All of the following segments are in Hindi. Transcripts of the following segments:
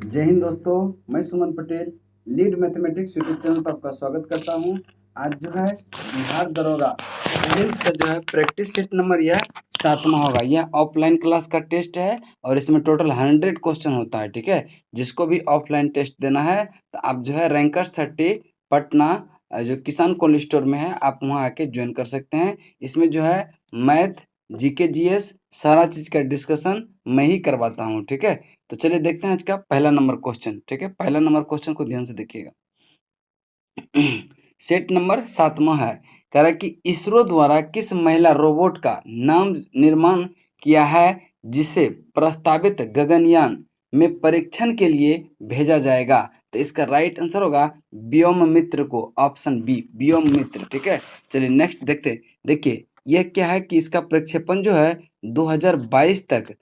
जय हिंद दोस्तों, मैं Suman Patel lead mathematics YouTube channel पर आपका स्वागत करता हूं। आज जो है बिहार दरोगा प्रीलिम्स का जो है प्रैक्टिस सेट नंबर यह 7वां होगा। यह ऑफलाइन क्लास का टेस्ट है और इसमें टोटल 100 क्वेश्चन होता है। ठीक है, जिसको भी ऑफलाइन टेस्ट देना है तो आप जो है रैंकर्स 30 पटना जो किसान कोल्ड स्टोर में है, आप वहाँ आके ज्वाइन कर सकते हैं। इसमें जो है मैथ, जीके, जीएस सारा चीज का डिस्कशन मैं ही करवाता हूँ। ठीक है, तो चलिए देखते हैं आज का पहला नंबर क्वेश्चन। ठीक है, पहला नंबर क्वेश्चन को ध्यान से देखिएगा। सेट नंबर 7वां है। कह रहा है कि इसरो द्वारा किस महिला रोबोट का नाम निर्माण किया है जिसे प्रस्तावित गगनयान में परीक्षण के लिए भेजा जाएगा। तो इसका राइट आंसर होगा व्योम मित्र को, ऑप्शन बी व्योम मित्र। ठीक है, चलिए नेक्स्ट देखते हैं। देखिए यह क्या है कि इसका प्रक्षेपण जो है 2022 तक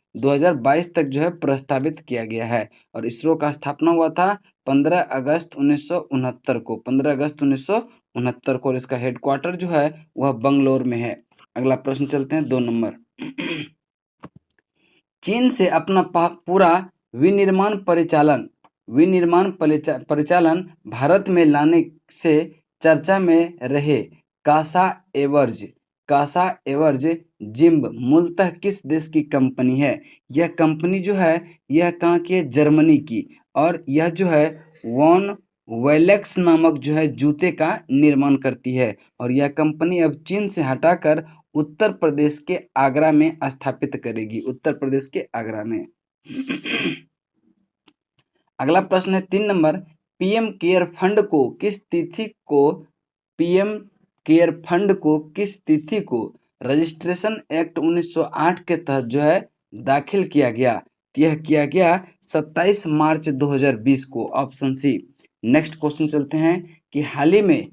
जो है प्रस्तावित किया गया है और इसरो का स्थापना हुआ था 15 अगस्त 1969 को, 15 अगस्त 1969 को, और इसका हेडक्वार्टर जो है वह बंगलोर में है। अगला प्रश्न चलते हैं 2 नंबर। चीन से अपना पूरा विनिर्माण परिचालन भारत में लाने से चर्चा में रहे कासा एवर्ज जिम्ब मूलतः किस देश की कंपनी है। यह कंपनी जो है यह कहाँ की है, जर्मनी की, और यह जो है वॉन वेलेक्स नामक जो है जूते का निर्माण करती है और यह कंपनी अब चीन से हटाकर उत्तर प्रदेश के आगरा में स्थापित करेगी, उत्तर प्रदेश के आगरा में। अगला प्रश्न है 3 नंबर। पीएम केयर फंड को किस तिथि को रजिस्ट्रेशन एक्ट 1908 के तहत जो है दाखिल किया गया। यह किया गया 27 मार्च 2020 को, ऑप्शन सी। नेक्स्ट क्वेश्चन चलते हैं कि हाल ही में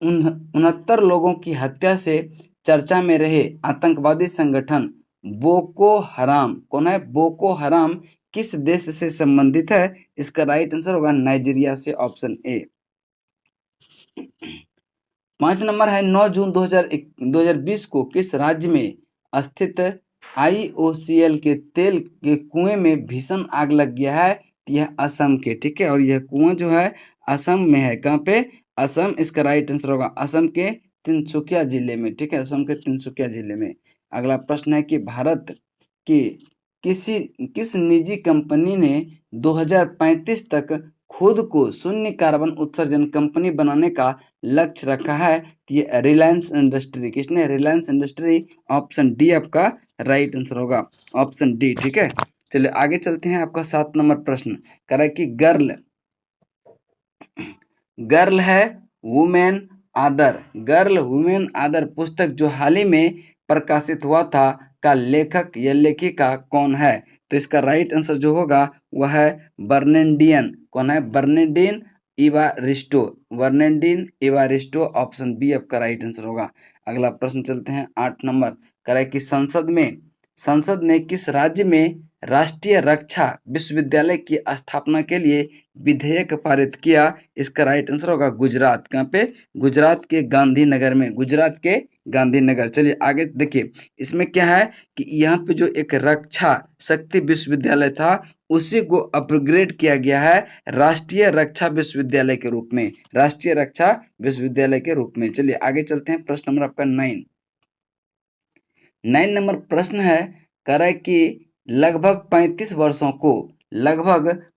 69 लोगों की हत्या से चर्चा में रहे आतंकवादी संगठन बोको हराम, कौन है, बोको हराम किस देश से संबंधित है। इसका राइट आंसर होगा नाइजीरिया से, ऑप्शन ए। 5 नंबर है 9 जून 2020 को किस राज्य में स्थित IOCL के तेल के कुएं में भीषण आग लग गया है। यह असम के, ठीक है, और यह कुआं जो है असम में है। कहाँ पे, असम। इसका राइट आंसर होगा असम के तिनसुकिया जिले में। ठीक है, असम के तिनसुकिया जिले में। अगला प्रश्न है कि भारत की किस निजी कंपनी ने 2035 तक खुद को शून्य कार्बन उत्सर्जन कंपनी बनाने का लक्ष्य रखा है। ये रिलायंस इंडस्ट्री। किसने, रिलायंस इंडस्ट्री, ऑप्शन डी आपका राइट आंसर होगा, ऑप्शन डी। ठीक है, चलिए आगे चलते हैं। आपका 7 नंबर प्रश्न कह रहा है कि गर्ल है वुमेन आदर पुस्तक जो हाल ही में प्रकाशित हुआ था का लेखक या लेखिका कौन है। तो इसका राइट आंसर जो होगा वह है बर्नेंडियन। कौन है, बर्नेंडिन इवारिस्टो, ऑप्शन बी आपका राइट आंसर होगा। अगला प्रश्न चलते हैं 8 नंबर। कह रहा है कि संसद ने किस राज्य में राष्ट्रीय रक्षा विश्वविद्यालय की स्थापना के लिए विधेयक पारित किया। इसका राइट आंसर होगा गुजरात। कहाँ पे, गुजरात के गांधीनगर में, गुजरात के गांधीनगर। चलिए आगे देखिए, इसमें क्या है कि यहाँ पे जो एक रक्षा शक्ति विश्वविद्यालय था उसी को अपग्रेड किया गया है राष्ट्रीय रक्षा विश्वविद्यालय के रूप में, राष्ट्रीय रक्षा विश्वविद्यालय के रूप में। चलिए आगे चलते हैं। प्रश्न नंबर आपका 9 नंबर प्रश्न है। कह रहा है कि लगभग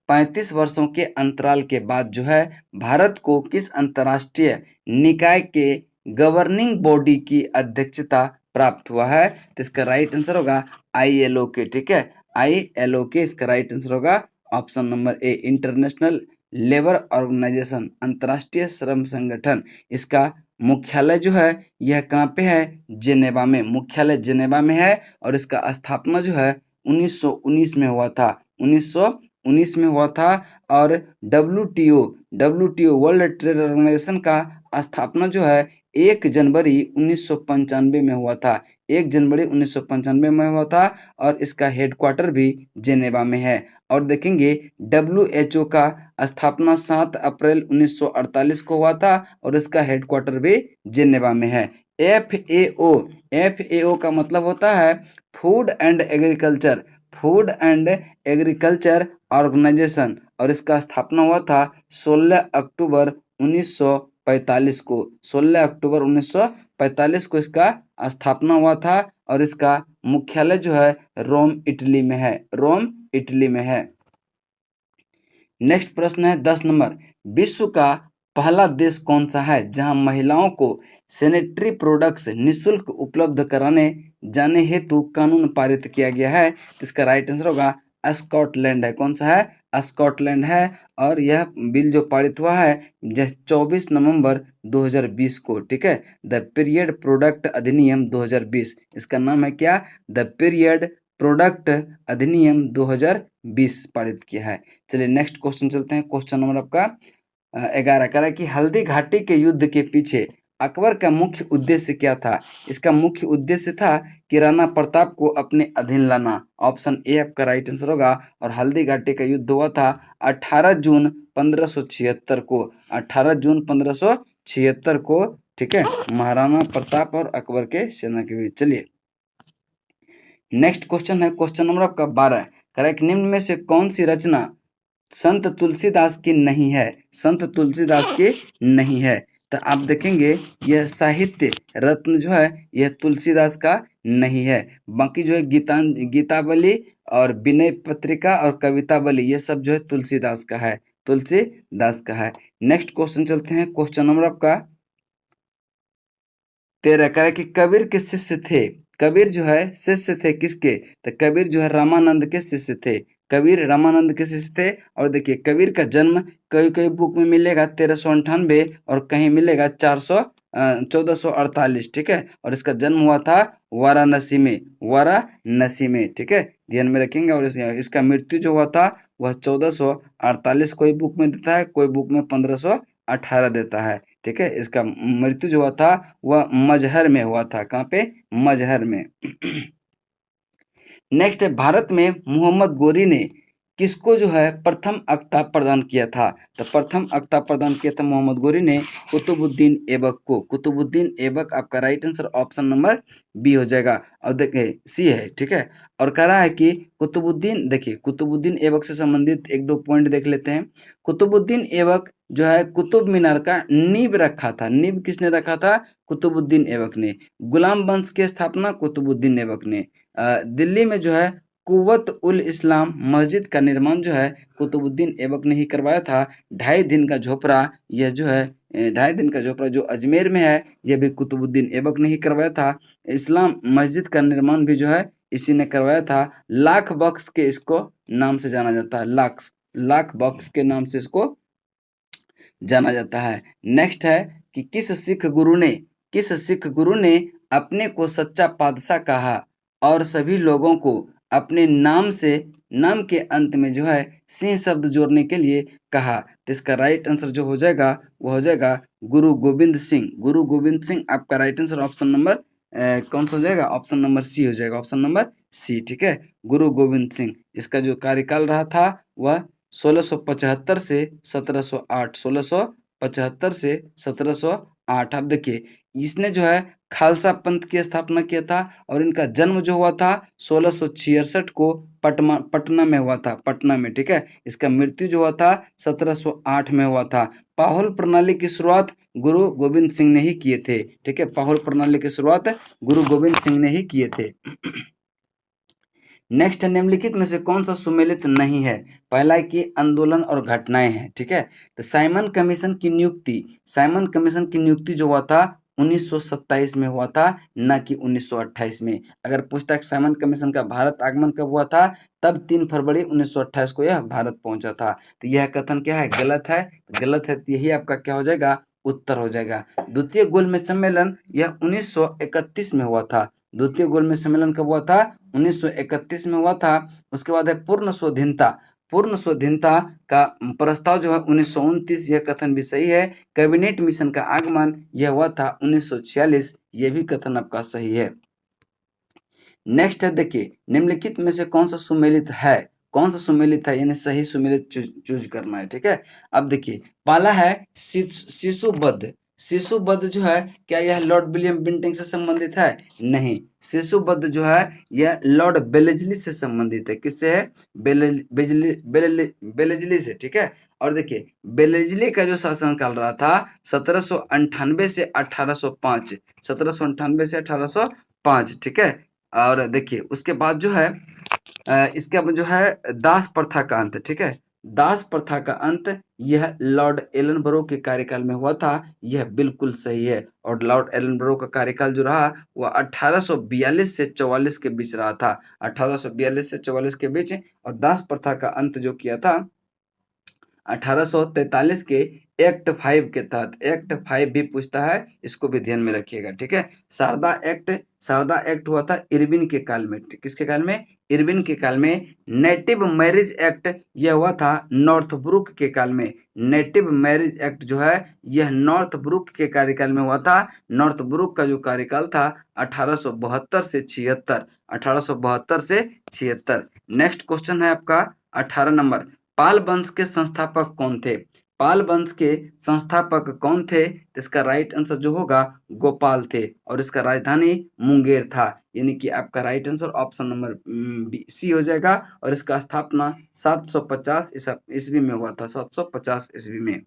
35 वर्षों के अंतराल के बाद जो है भारत को किस अंतर्राष्ट्रीय निकाय के गवर्निंग बॉडी की अध्यक्षता प्राप्त हुआ है। तो इसका राइट आंसर होगा ILO के। ठीक है, ILO के, इसका राइट आंसर होगा option number A, International Labour Organization, अंतर्राष्ट्रीय श्रम संगठन। इसका मुख्यालय जो है यह कहाँ पे है, जेनेवा में, मुख्यालय जेनेवा में है और इसका स्थापना जो है 1919 में हुआ था, 1919 में हुआ था। और WTO वर्ल्ड ट्रेड ऑर्गेनाइजेशन का स्थापना जो है 1 जनवरी 1995 में हुआ था, 1 जनवरी 1995 में हुआ था और इसका हेडक्वार्टर भी जेनेवा में है। और देखेंगे WHO का स्थापना 7 अप्रैल 1948 को हुआ था और इसका हेडक्वार्टर भी जेनेवा में है। FAO का मतलब होता है फूड एंड एग्रीकल्चर ऑर्गेनाइजेशन, और इसका स्थापना हुआ था 16 अक्टूबर 1945 को। 16 अक्टूबर 1945 को इसका स्थापना हुआ था, और इसका मुख्यालय जो है रोम इटली में है। रोम इटली में है। नेक्स्ट प्रश्न है 10 नंबर, विश्व का पहला देश कौन सा है जहां महिलाओं को सैनिटरी प्रोडक्ट्स निःशुल्क उपलब्ध कराने जाने हेतु कानून पारित किया गया है? तो इसका राइट आंसर होगा स्कॉटलैंड है। कौन सा है? स्कॉटलैंड है। और यह बिल जो पारित हुआ है 24 नवंबर 2020 को, ठीक है। द पीरियड प्रोडक्ट अधिनियम 2020, इसका नाम है क्या? द पीरियड प्रोडक्ट अधिनियम 2020 पारित किया है। चलिए नेक्स्ट क्वेश्चन चलते हैं। क्वेश्चन नंबर आपका 11 कह रहा है कि हल्दी घाटी के युद्ध के पीछे अकबर का मुख्य उद्देश्य क्या था? इसका मुख्य उद्देश्य था कि राणा प्रताप को अपने अधीन लाना। ऑप्शन ए आपका राइट आंसर होगा। और हल्दी घाटी का युद्ध हुआ था 18 जून 1576 को। 18 जून 1576 को, ठीक है, महाराणा प्रताप और अकबर के सेना के बीच। चलिए नेक्स्ट क्वेश्चन है, क्वेश्चन नंबर आपका 12, कह रहा है कि निम्न में से कौन सी रचना संत तुलसीदास की नहीं है? संत तुलसीदास की नहीं है। तो आप देखेंगे यह साहित्य रत्न जो है यह तुलसीदास का नहीं है। बाकी जो है गीतावली और विनय पत्रिका और कवितावली, ये सब जो है तुलसीदास का है। तुलसीदास का है। नेक्स्ट क्वेश्चन चलते हैं। क्वेश्चन नंबर आपका 13 कह रहा है कि कबीर के शिष्य थे। कबीर जो है शिष्य थे किसके? तो कबीर जो है रामानंद के शिष्य थे। कबीर रामानंद के शिष्य थे। और देखिए कबीर का जन्म कई कई बुक में मिलेगा 1398 और कहीं मिलेगा 1448, ठीक है। और इसका जन्म हुआ था वाराणसी में। वाराणसी में, ठीक है, ध्यान में रखेंगे। और इसका मृत्यु जो हुआ था वह 1448 कोई बुक में देता है, कोई बुक में 1518 देता है, ठीक है। इसका मृत्यु जो हुआ था वह मजहर में हुआ था। कहाँ पे? मजहर में। नेक्स्ट है, भारत में मोहम्मद गोरी ने किसको जो है प्रथम अक्ता प्रदान किया था? तो प्रथम अक्ता प्रदान किया था मोहम्मद गोरी ने कुतुबुद्दीन ऐबक को। कुतुबुद्दीन ऐबक आपका right answer option number B हो जाएगा। और देखिए सी है, ठीक है। और कह रहा है कि कुतुबुद्दीन, देखिए कुतुबुद्दीन ऐबक से संबंधित एक दो पॉइंट देख लेते हैं। कुतुबुद्दीन ऐबक जो है कुतुब मीनार का नींव रखा था। नींव किसने रखा था? कुतुबुद्दीन ऐबक ने। गुलाम वंश की स्थापना कुतुबुद्दीन ऐबक ने। दिल्ली में जो है कुव्वत उल इस्लाम मस्जिद का निर्माण जो है कुतुबुद्दीन ऐबक ने ही करवाया था। 2.5 दिन का झोपड़ा, यह जो है 2.5 दिन का झोपड़ा जो अजमेर में है, यह भी कुतुबुद्दीन ऐबक ने ही करवाया था। इस्लाम मस्जिद का निर्माण भी जो है इसी ने करवाया था। लाख बख्श के इसको नाम से जाना जाता है। लाख बख्श के नाम से इसको जाना जाता है। नेक्स्ट है कि किस सिख गुरु ने अपने को सच्चा पातशाह कहा और सभी लोगों को अपने नाम के अंत में जो है सिंह शब्द जोड़ने के लिए कहा? तो इसका राइट आंसर जो हो जाएगा वो हो जाएगा गुरु गोविंद सिंह। गुरु गोविंद सिंह आपका राइट आंसर ऑप्शन नंबर कौन सा हो जाएगा? ऑप्शन नंबर सी हो जाएगा। ऑप्शन नंबर सी, ठीक है, गुरु गोविंद सिंह। इसका जो कार्यकाल रहा था वह 1675 से 1708। 1675 से 1708। अब देखिए इसने जो है खालसा पंथ की स्थापना किया था। और इनका जन्म जो हुआ था 1666 को पटना में हुआ था। पटना में, ठीक है। इसका मृत्यु जो हुआ था 1708 में हुआ था। पाहुल प्रणाली की शुरुआत गुरु गोविंद सिंह ने ही किए थे, ठीक है। पाहुल प्रणाली की शुरुआत गुरु गोविंद सिंह ने ही किए थे। नेक्स्ट है, निम्नलिखित में से कौन सा सुमेलित नहीं है? पहला है कि आंदोलन और घटनाएं हैं, ठीक है। तो साइमन कमीशन की नियुक्ति जो हुआ था 1927 में हुआ था, न कि 1928 में। अगर पूछता है साइमन कमीशन का भारत आगमन कब हुआ था, तब 3 फरवरी 1928 को यह भारत पहुंचा था। तो यह कथन क्या है? गलत है। गलत है तो यही आपका क्या हो जाएगा? उत्तर हो जाएगा। द्वितीय गोलमेज सम्मेलन यह 1931 में हुआ था। द्वितीय गोलमेज सम्मेलन कब हुआ था? 1931 में हुआ था। उसके बाद है पूर्ण स्वाधीनता का प्रस्ताव जो है 1929, यह कथन भी सही है। कैबिनेट मिशन का आगमन यह हुआ था 1946, यह भी कथन आपका सही है। नेक्स्ट है, देखिए निम्नलिखित में से कौन सा सुमेलित है? यानी सही सुमेलित चूज करना है, ठीक है। अब देखिए पहला है शिशुबद्ध। शिशुबद्ध जो है क्या यह लॉर्ड विलियम बेंटिंक से संबंधित है? नहीं, शिशुबद्ध जो है यह लॉर्ड बेलेजली से संबंधित है। किससे है? बेलेजली से, ठीक है। और देखिए बेलेजली का जो शासनकाल रहा था 1798 से 1805, 1798 से 1805, ठीक है। और देखिए उसके बाद जो है इसके बाद जो है दास प्रथा का अंत, ठीक है। दास प्रथा का अंत यह लॉर्ड एलनबरो के कार्यकाल में हुआ था, यह बिल्कुल सही है। और लॉर्ड एलनबरो का कार्यकाल जो रहा वह 1842 से 44 के बीच रहा था, 1842 से 44 के बीच। और दास प्रथा का अंत जो किया था 1843 के एक्ट 5 के तहत। एक्ट 5 भी पूछता है, इसको भी ध्यान में रखिएगा, ठीक है। शारदा एक्ट हुआ था इरविन के काल में। किसके काल में? इरविन के काल में। नेटिव मैरिज एक्ट यह हुआ था नॉर्थब्रुक के काल में। नेटिव मैरिज एक्ट जो है यह नॉर्थब्रुक के कार्यकाल में हुआ था। नॉर्थब्रुक का जो कार्यकाल था 1872 से 76, 1872 से 76। नेक्स्ट क्वेश्चन है आपका 18 नंबर। पाल वंश के संस्थापक कौन थे? पाल वंश के संस्थापक कौन थे? इसका राइट आंसर जो होगा गोपाल थे, और इसका राजधानी मुंगेर था। यानी कि आपका right answer option number C हो जाएगा। और इसका स्थापना 750 ईस्वी में हुआ था, 750 ईस्वी में।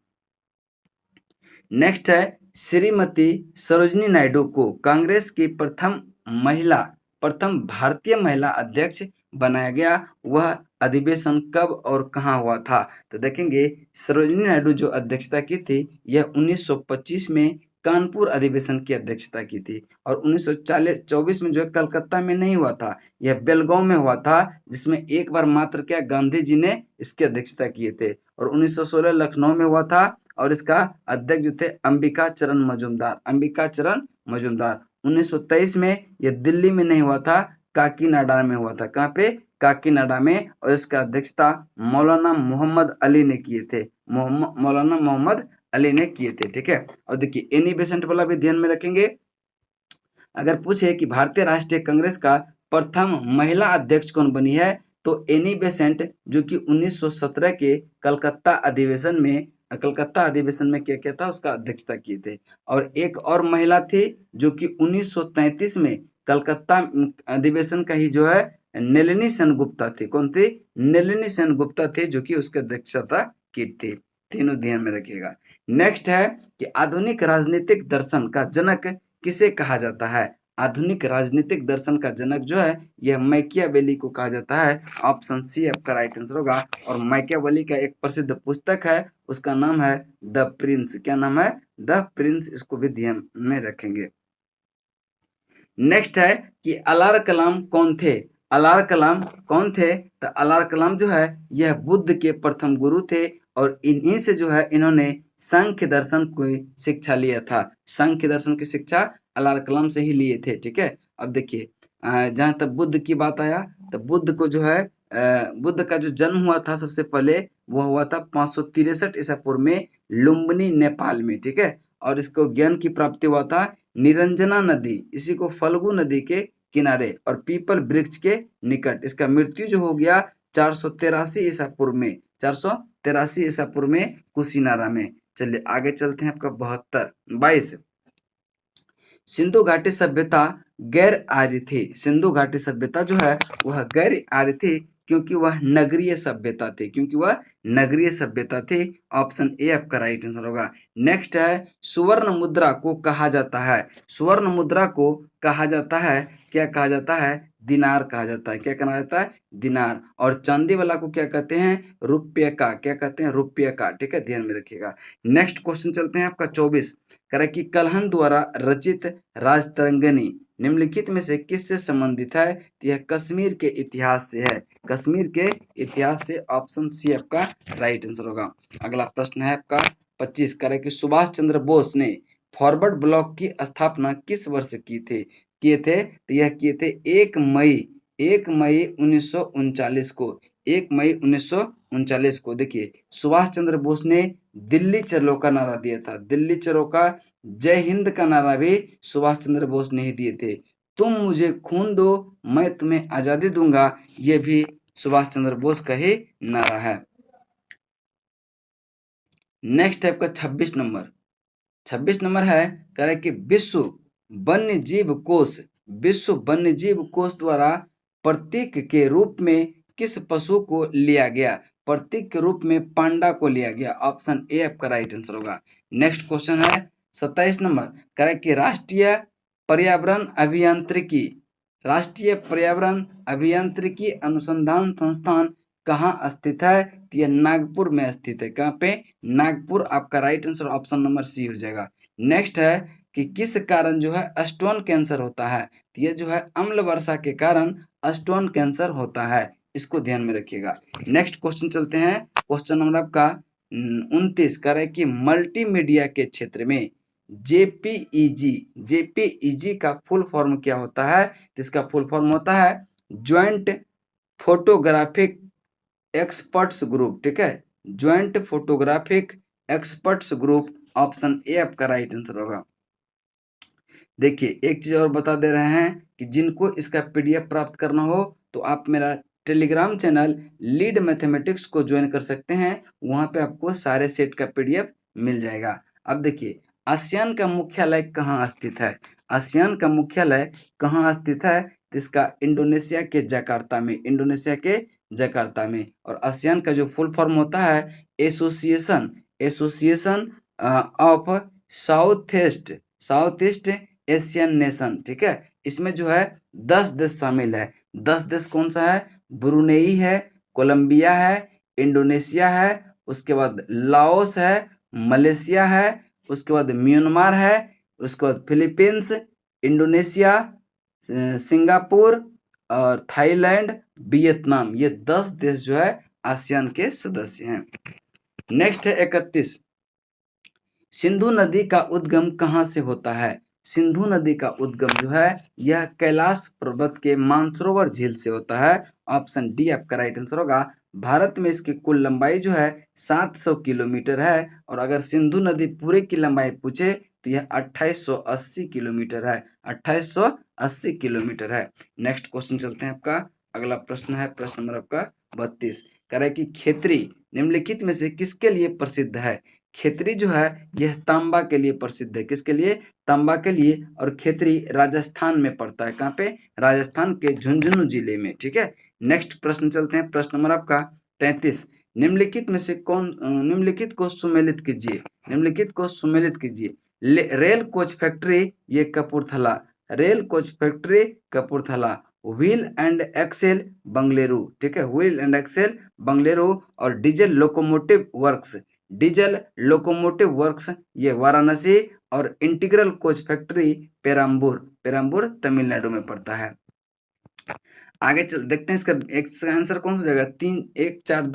नेक्स्ट है श्रीमती सरोजनी नायडू को कांग्रेस की प्रथम भारतीय महिला अध्यक्ष बनाया गया। वह अधिवेशन कब और कहां हुआ था? तो देखेंगे सरोजनी नायडू जो अध्यक्षता की थी यह 1925 में कानपुर अधिवेशन की अध्यक्षता की थी। और 1924 में जो है कलकत्ता में नहीं हुआ था, यह बेलगांव में हुआ था, जिसमें एक बार मात्र क्या गांधी जी ने इसकी अध्यक्षता किए थे। और 1916 लखनऊ में हुआ था, और इसका अध्यक्ष जो थे अंबिका चरण मजूमदार, अंबिका चरण मजूमदार। 1923 में यह दिल्ली में नहीं हुआ था, काकीनाडा में हुआ था। कहाँ पे? काकीनाडा में। और इसका अध्यक्षता मौलाना मोहम्मद अली ने किए थे, मौलाना मोहम्मद अली ने किए थे, ठीक है। और देखिए एनी बेसेंट वाला भी ध्यान में रखेंगे। अगर पूछे कि भारतीय राष्ट्रीय कांग्रेस का प्रथम महिला अध्यक्ष कौन बनी है, तो एनी बेसेंट जो कि 1917 के कलकत्ता अधिवेशन में क्या किया था, उसका अध्यक्षता किए थे। और एक और महिला थी जो कि 1933 में कलकत्ता अधिवेशन का ही जो है नलिनी सेनगुप्ता थी। कौन थी? नलिनी सेनगुप्ता थी, जो कि उसकी अध्यक्षता की थी। तीनों ध्यान में रखिएगा। नेक्स्ट है कि आधुनिक राजनीतिक दर्शन का जनक किसे कहा जाता है? आधुनिक राजनीतिक दर्शन का जनक जो है यह मैकियावेली को कहा जाता है। ऑप्शन सी आपका राइट आंसर होगा। और मैकियावेली का एक प्रसिद्ध पुस्तक है, उसका नाम है द प्रिंस। क्या नाम है? The Prince. इसको भी ध्यान में रखेंगे। नेक्स्ट है कि अलार कलाम कौन थे? अलार कलाम कौन थे? तो अलार कलाम जो है यह बुद्ध के प्रथम गुरु थे, और इन्हीं से जो है इन्होंने सांख्य दर्शन की शिक्षा लिया था। सांख्य दर्शन की शिक्षा अलार कलाम से ही लिए थे, ठीक है। अब देखिए जहां तक बुद्ध की बात आया, तो बुद्ध को जो है बुद्ध का जो जन्म हुआ था सबसे पहले वह हुआ था 563 ईसा पूर्व में लुम्बिनी नेपाल में, ठीक है। और इसको ज्ञान की प्राप्ति हुआ था निरंजना नदी, इसी को फल्गु नदी के किनारे और पीपल वृक्ष के निकट। इसका मृत्यु जो हो गया 483 ईसा पूर्व में, 483 ईसा पूर्व में कुशीनारा में। चलिए आगे चलते हैं। आपका 22 सिंधु घाटी सभ्यता गैर आर्य थी। सिंधु घाटी सभ्यता जो है वह गैर आर्य थी, क्योंकि वह नगरीय सभ्यता थी, क्योंकि वह नगरीय सभ्यता थी। ऑप्शन ए आपका राइट आंसर होगा। नेक्स्ट है सुवर्ण मुद्रा को कहा जाता है। सुवर्ण मुद्रा को कहा जाता है, क्या कहा जाता है? दिनार कहा जाता है। क्या कहा जाता है? दिनार। और चांदी वाला को क्या कहते हैं? रुपये का। क्या कहते हैं? रुपये का, ठीक है, ध्यान में रखिएगा। नेक्स्ट क्वेश्चन चलते हैं आपका 24। कह रहा है कि कल्हन द्वारा रचित राजतरंगिणी निम्नलिखित में से किससे संबंधित है? तो यह कश्मीर के इतिहास से है। कश्मीर के इतिहास से। ऑप्शन सी आपका राइट आंसर होगा। अगला प्रश्न है आपका 25। कह रहा है कि सुभाष चंद्र बोस ने फॉरवर्ड ब्लॉक की स्थापना किस वर्ष किए थे? तो यह किए थे 1 मई 1939 को। 1 मई 1939 को। देखिए सुभाष चंद्र बोस ने दिल्ली चलो का नारा दिया था। दिल्ली चलो का, जय हिंद का नारा भी सुभाष चंद्र बोस ने ही दिए थे। तुम मुझे खून दो, मैं तुम्हें आजादी दूंगा, ये भी सुभाष चंद्र बोस का ही नारा है। नेक्स्ट है आपका 26 नंबर। 26 नंबर है, कह रहा है कि विश्व वन्य जीव कोष द्वारा प्रतीक के रूप में किस पशु को लिया गया? प्रतीक के रूप में पांडा को लिया गया। ऑप्शन ए आपका राइट आंसर होगा। नेक्स्ट क्वेश्चन है 27 नंबर, कह रहा है कि राष्ट्रीय पर्यावरण अभियांत्रिकी अनुसंधान संस्थान कहाँ स्थित है? तो यह नागपुर में स्थित है। कहाँ पे? नागपुर। आपका right answer option number C हो जाएगा। नेक्स्ट है कि किस कारण जो है स्टोन कैंसर होता है? तो यह जो है अम्ल वर्षा के कारण स्टोन कैंसर होता है, इसको ध्यान में रखिएगा। नेक्स्ट क्वेश्चन चलते हैं, क्वेश्चन नंबर आपका 29, कह रहा है कि मल्टीमीडिया के क्षेत्र में जेपीईजी का फुल फॉर्म क्या होता है? इसका फुल फॉर्म होता है ज्वाइंट फोटोग्राफिक एक्सपर्ट्स ग्रुप। ठीक है, joint photographic experts group. Option A आपका राइट आंसर होगा। देखिए एक चीज और बता दे रहे हैं कि जिनको इसका पीडीएफ प्राप्त करना हो तो आप मेरा टेलीग्राम चैनल लीड मैथमेटिक्स को ज्वाइन कर सकते हैं। वहां पे आपको सारे सेट का पीडीएफ मिल जाएगा। अब देखिए आसियान का मुख्यालय कहाँ स्थित है? आसियान का मुख्यालय कहाँ स्थित है? इसका इंडोनेशिया के जकार्ता में। और आसियान का जो फुल फॉर्म होता है association of south east Asian nation. ठीक है, इसमें जो है 10 देश शामिल है। 10 देश कौन सा है? ब्रुनेई है, कोलंबिया है, इंडोनेशिया है, उसके बाद लाओस है, मलेशिया है, उसके बाद म्यांमार है, उसके बाद फिलीपींस, इंडोनेशिया, सिंगापुर और थाईलैंड, वियतनाम। ये 10 देश जो है आसियान के सदस्य हैं। नेक्स्ट है 31, सिंधु नदी का उद्गम कहाँ से होता है? सिंधु नदी का उद्गम जो है यह कैलाश पर्वत के मानसरोवर झील से होता है। ऑप्शन डी आपका राइट आंसर होगा। भारत में इसकी कुल लंबाई जो है 700 किलोमीटर है, और अगर सिंधु नदी पूरे की लंबाई पूछे तो यह 2880 किलोमीटर है। 2880 किलोमीटर है। नेक्स्ट क्वेश्चन चलते हैं, आपका अगला प्रश्न है प्रश्न नंबर आपका 32, कह रहा है कि खेतरी निम्नलिखित में से किसके लिए प्रसिद्ध है? खेतरी जो है यह तांबा के लिए प्रसिद्ध है। किसके लिए? तांबा के लिए। और खेतरी राजस्थान में पड़ता है। कहाँ पे? राजस्थान के झुंझुनू जिले में। ठीक है, नेक्स्ट प्रश्न चलते हैं, प्रश्न नंबर आपका 33, निम्नलिखित को सुमेलित कीजिए। रेल कोच फैक्ट्री ये कपूरथला, व्हील एंड एक्सेल बंगलेरू। ठीक है, व्हील एंड एक्सेल बंगलेरू। और डीजल लोकोमोटिव वर्क्स ये वाराणसी। और integral coach factory Perambur Tamil Nadu में पड़ता है। आगे चल देखते हैं इसका आंसर कौन सा हो जाएगा? 3 1 4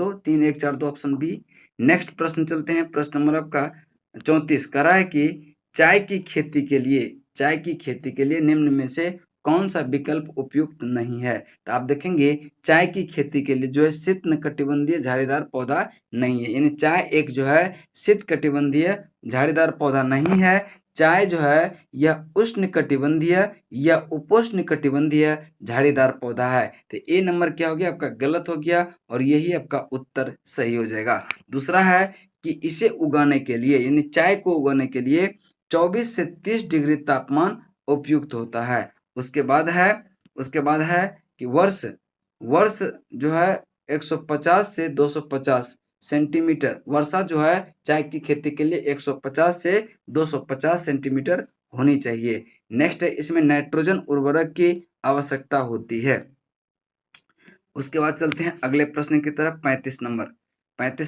2 ऑप्शन बी। नेक्स्ट प्रश्न चलते हैं, प्रश्न नंबर आपका 34, कह रहा है कि चाय की खेती के लिए निम्न में से कौन सा विकल्प उपयुक्त नहीं है? तो आप देखेंगे चाय की खेती के लिए जो है शीतकटिबंधीय झाड़ीदार पौधा नहीं है। यानी चाय एक जो है शीतकटिबंधीय झाड़ीदार पौधा नहीं है। चाय जो है यह उष्णकटिबंधीय या उपोष्णकटिबंधीय झाड़ीदार पौधा है। तो ए नंबर क्या हो गया आपका? गलत हो गया, और यही आपका उत्तर सही हो जाएगा। दूसरा है कि इसे उगाने के लिए यानी चाय को उगाने के लिए 24 से 30 डिग्री तापमान उपयुक्त होता है। उसके बाद है कि वर्ष जो है 150 से 250 सेंटीमीटर वर्षा जो है चाय की खेती के लिए 150 से 250 सेंटीमीटर होनी चाहिए। नेक्स्ट है इसमें नाइट्रोजन उर्वरक की आवश्यकता होती है। उसके बाद चलते हैं अगले प्रश्न की तरफ। 35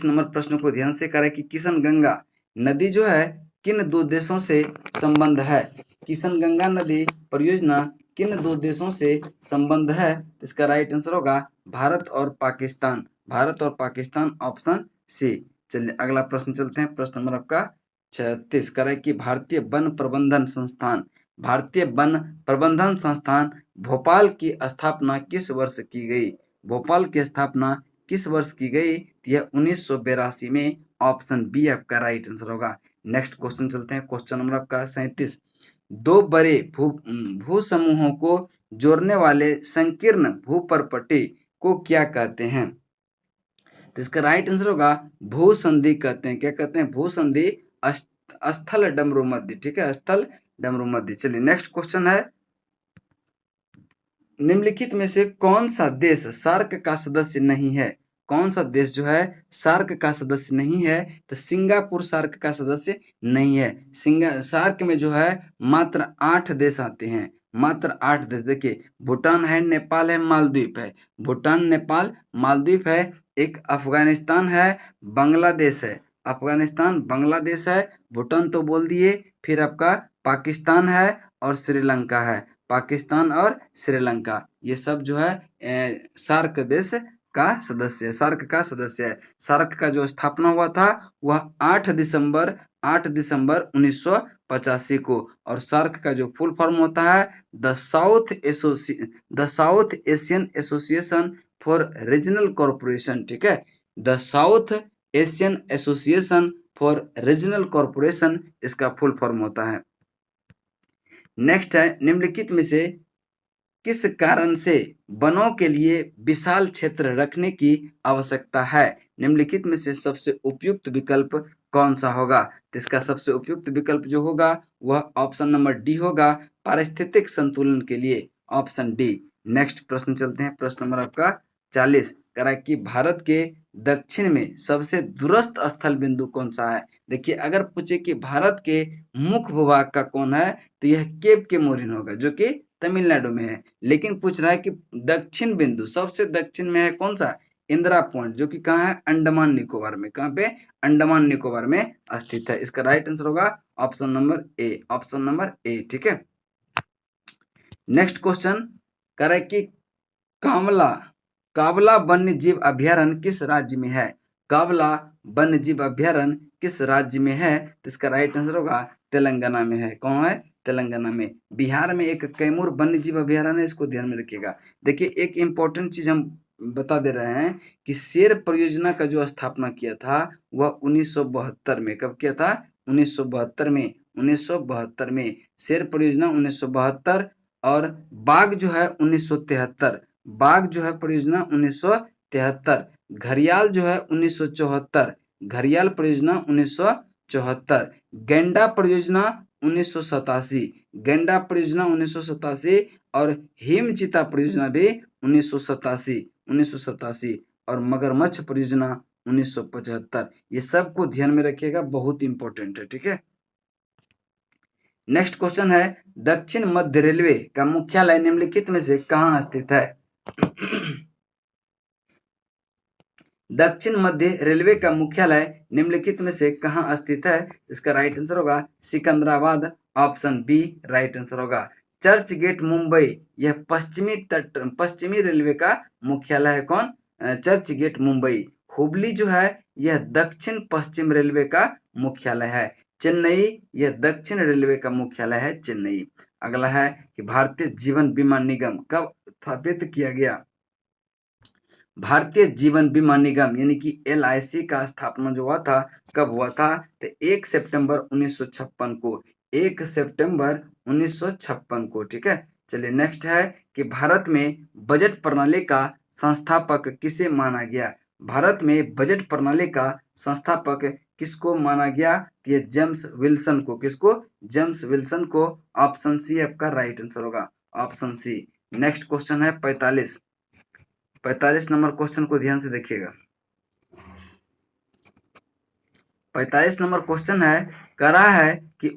नंबर प्रश्न को ध्यान से करें कि किशनगंगा नदी जो है किन दो देशों से संबंध है? किशनगंगा नदी परियोजना किन दो देशों से संबंध है? इसका राइट आंसर होगा भारत और पाकिस्तान। Option C. चलिए अगला प्रश्न चलते हैं, प्रश्न नंबर आपका 36, करें कि भारतीय वन प्रबंधन संस्थान भोपाल की स्थापना किस वर्ष की गई? यह 1982 में। ऑप्शन बी आपका राइट आंसर होगा। नेक्स्ट क्वेश्चन चलते हैं, क्वेश्चन नंबर आपका 37, दो बड़े भू समूहों को जोड़ने वाले संकीर्ण भूपर्पटी को क्या कहते हैं? तो इसका राइट आंसर होगा भूसंधि कहते हैं। क्या कहते हैं? भूसंधि। स्थल डमरू मध्य, ठीक है, स्थल डमरू मध्य। चलिए नेक्स्ट क्वेश्चन है, निम्नलिखित में से कौन सा देश सार्क का सदस्य नहीं है? कौन सा देश जो है सार्क का सदस्य नहीं है? तो सिंगापुर सार्क का सदस्य नहीं है। सार्क में जो है मात्र 8 देश आते हैं, मात्र 8 देश। देखिए भूटान है, नेपाल है, मालदीव है। भूटान, नेपाल, मालदीव है, एक अफगानिस्तान है, बांग्लादेश है। अफगानिस्तान, बांग्लादेश है, भूटान तो बोल दिए, फिर आपका पाकिस्तान है और श्रीलंका है। पाकिस्तान और श्रीलंका ये सब जो है सार्क देश का सदस्य है, सार्क का सदस्य है। सार्क का जो स्थापना हुआ था वह 8 दिसंबर 1985 को, और सार्क का जो फुल फॉर्म होता है the south Asian association for regional corporation, ठीक है, the south Asian association for regional corporation इसका फुल फॉर्म होता है। नेक्स्ट है, निम्नलिखित में से किस कारण से वनों के लिए विशाल क्षेत्र रखने की आवश्यकता है? निम्नलिखित में से सबसे उपयुक्त विकल्प कौन सा होगा? तो इसका सबसे उपयुक्त विकल्प जो होगा वह ऑप्शन नंबर डी होगा, पारिस्थितिक संतुलन के लिए, ऑप्शन डी। नेक्स्ट प्रश्न चलते हैं, प्रश्न नंबर आपका 40 करा कि भारत के दक्षिण में सबसे दूरस्थ स्थल बिंदु कौन सा है? देखिए अगर पूछे कि भारत के मुख्य भूभाग का कौन है तो यह केप के मोरिन होगा जो कि तमिलनाडु में है। लेकिन पूछ रहा है कि दक्षिण बिंदु सबसे दक्षिण में है कौन सा? इंदिरा पॉइंट, जो कि कहाँ है? अंडमान निकोबार में। कहाँ पे? अंडमान निकोबार में स्थित है। इसका राइट आंसर होगा ऑप्शन नंबर ए, ऑप्शन नंबर ए, ठीक है। नेक्स्ट क्वेश्चन कह रहा है कि कावला वन्य जीव अभ्यारण्य किस राज्य में है? कावला वन्य जीव अभ्यारण्य किस राज्य में है? तो इसका राइट आंसर होगा तेलंगाना में है। कौन है? तेलंगाना में। बिहार में एक कैमूर वन्य जीव अभ्यारण्य है, इसको ध्यान में रखिएगा। देखिए एक इम्पोर्टेंट चीज हम बता दे रहे हैं कि शेर परियोजना का जो स्थापना किया था वह 1972 में। कब किया था? 1972 में। 1972 में शेर परियोजना 1972, और बाघ जो है 1973। बाघ जो है परियोजना 1973। घड़ियाल जो है 1974। घड़ियाल परियोजना 1974। गैंडा परियोजना 1987। गैंडा परियोजना 1987, और हिमचीता परियोजना भी 1987। और मगरमच्छ परियोजना 1975। ये सबको ध्यान में रखिएगा, बहुत इंपॉर्टेंट है, ठीक है। नेक्स्ट क्वेश्चन है, दक्षिण मध्य रेलवे का मुख्यालय निम्नलिखित में से कहाँ स्थित है? दक्षिण मध्य रेलवे का मुख्यालय निम्नलिखित में से कहाँ स्थित है? इसका राइट आंसर होगा Secunderabad, option B right answer होगा। चर्च गेट मुंबई यह पश्चिमी रेलवे का मुख्यालय है। कौन? Church gate Mumbai. हुबली जो है यह दक्षिण पश्चिम रेलवे का मुख्यालय है। चेन्नई यह दक्षिण रेलवे का मुख्यालय है, चेन्नई। अगला है कि भारतीय जीवन बीमा निगम कब स्थापित किया गया? भारतीय जीवन बीमा निगम यानी कि LIC का स्थापना जो हुआ था कब हुआ था? तो 1 सितंबर 1956 को। 1 सितंबर 1956 को, ठीक है। चलिए नेक्स्ट है कि भारत में बजट प्रणाली का संस्थापक किसे माना गया? भारत में बजट प्रणाली का संस्थापक किसको माना गया? ये जेम्स विल्सन को। किसको? जेम्स विल्सन को। ऑप्शन सी आपका राइट आंसर होगा, ऑप्शन सी। नेक्स्ट क्वेश्चन है 45 नंबर क्वेश्चन को ध्यान से देखिएगा। 45 नंबर क्वेश्चन है, कह रहा है कि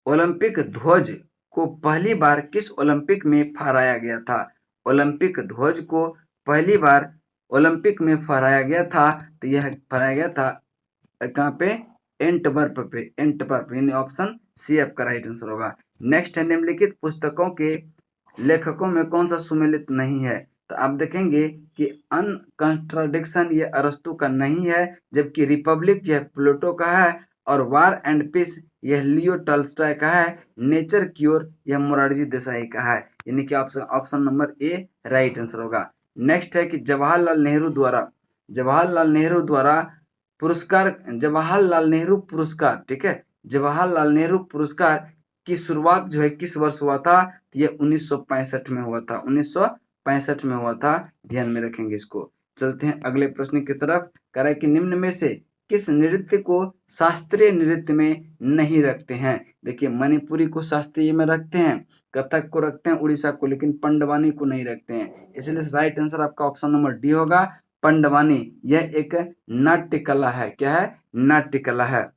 ओलंपिक ध्वज को पहली बार किस ओलंपिक में फहराया गया था? ओलंपिक ध्वज को पहली बार ओलंपिक में फहराया गया था, तो यह फहराया गया था कहाँ पे? एंटवर्प पे। एंटवर्प यानी ऑप्शन सी आपका राइट आंसर होगा। नेक्स्ट है, निम्नलिखित पुस्तकों के लेखकों में कौन सा सुमेलित नहीं है? तो आप देखेंगे कि अनकंट्राडिक्शन ये अरस्तु का नहीं है, जबकि रिपब्लिक यह प्लेटो का है, और वार एंड पीस यह लियो टॉल्स्टॉय का है, नेचर क्योर यह मोरारजी देसाई का है। यानी कि ऑप्शन नंबर ए राइट आंसर होगा। नेक्स्ट है कि जवाहरलाल नेहरू द्वारा जवाहरलाल नेहरू पुरस्कार, ठीक है, जवाहरलाल नेहरू पुरस्कार की शुरुआत जो है किस वर्ष हुआ था? ये 1965 में हुआ था। 1965 में हुआ था, ध्यान में रखेंगे इसको। चलते हैं अगले प्रश्न की तरफ। कह रहा है कि निम्न में से किस नृत्य को शास्त्रीय नृत्य में नहीं रखते हैं? देखिए, मणिपुरी को शास्त्रीय में रखते हैं, कथक को रखते हैं, उड़ीसा को, लेकिन पंडवानी को नहीं रखते हैं। इसलिए राइट आंसर आपका ऑप्शन नंबर डी होगा, पंडवानी। यह एक नाट्य कला है। क्या है? नाट्य कला है।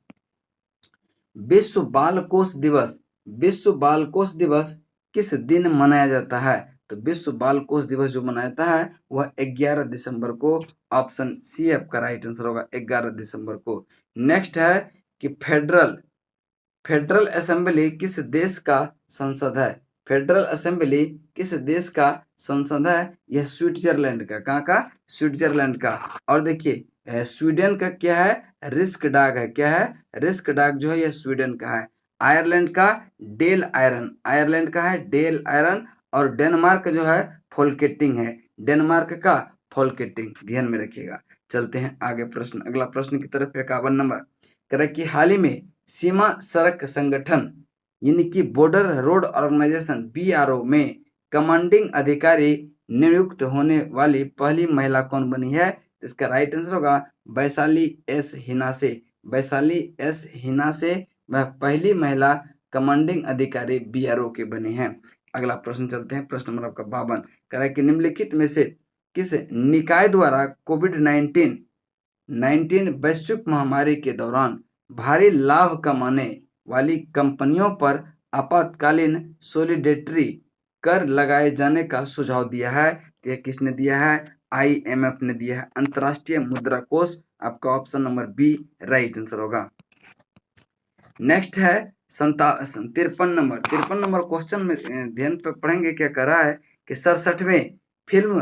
विश्व बालकोष दिवस, विश्व बालकोष दिवस किस दिन मनाया जाता है? तो विश्व बालकोष दिवस जो मनाया जाता है वह 11 दिसंबर को। ऑप्शन सी आपका राइट आंसर होगा, 11 दिसंबर को। नेक्स्ट है कि फेडरल असेंबली किस देश का संसद है? फेडरल असेंबली किस देश का संसद है? यह स्विट्जरलैंड का। कहाँ का? स्विट्जरलैंड का। और देखिए, स्वीडन का क्या है? रिस्क डाग है। क्या है? रिस्क डाग जो है यह स्वीडन का है। आयरलैंड का डेल आयरन, आयरलैंड का है डेल आयरन। और डेनमार्क जो है फोल्केटिंग है, डेनमार्क का फोल्केटिंग। ध्यान में रखिएगा। चलते हैं आगे प्रश्न, अगला प्रश्न की तरफ। 51 नंबर कह रहा है कि हाल ही में सीमा सड़क संगठन यानी कि बॉर्डर रोड ऑर्गेनाइजेशन BRO में कमांडिंग अधिकारी नियुक्त होने वाली पहली महिला कौन बनी है? इसका राइट आंसर होगा वैशाली एस हिनासे। वैशाली एस हिनासे वह पहली महिला कमांडिंग अधिकारी BRO के बने हैं। अगला प्रश्न चलते हैं, प्रश्न नंबर आपका 52 कह रहा है कि निम्नलिखित में से किस निकाय द्वारा कोविड-19 वैश्विक महामारी के दौरान भारी लाभ कमाने वाली कंपनियों पर आपातकालीन सॉलिडेटरी कर लगाए जाने का सुझाव दिया है? यह किसने दिया है? IMF ने दिया है, अंतर्राष्ट्रीय मुद्रा कोष। आपका option number B right answer होगा। नेक्स्ट है 53 नंबर। 53 नंबर क्वेश्चन में ध्यान पे पढ़ेंगे। क्या कर रहा है कि 67वें फिल्म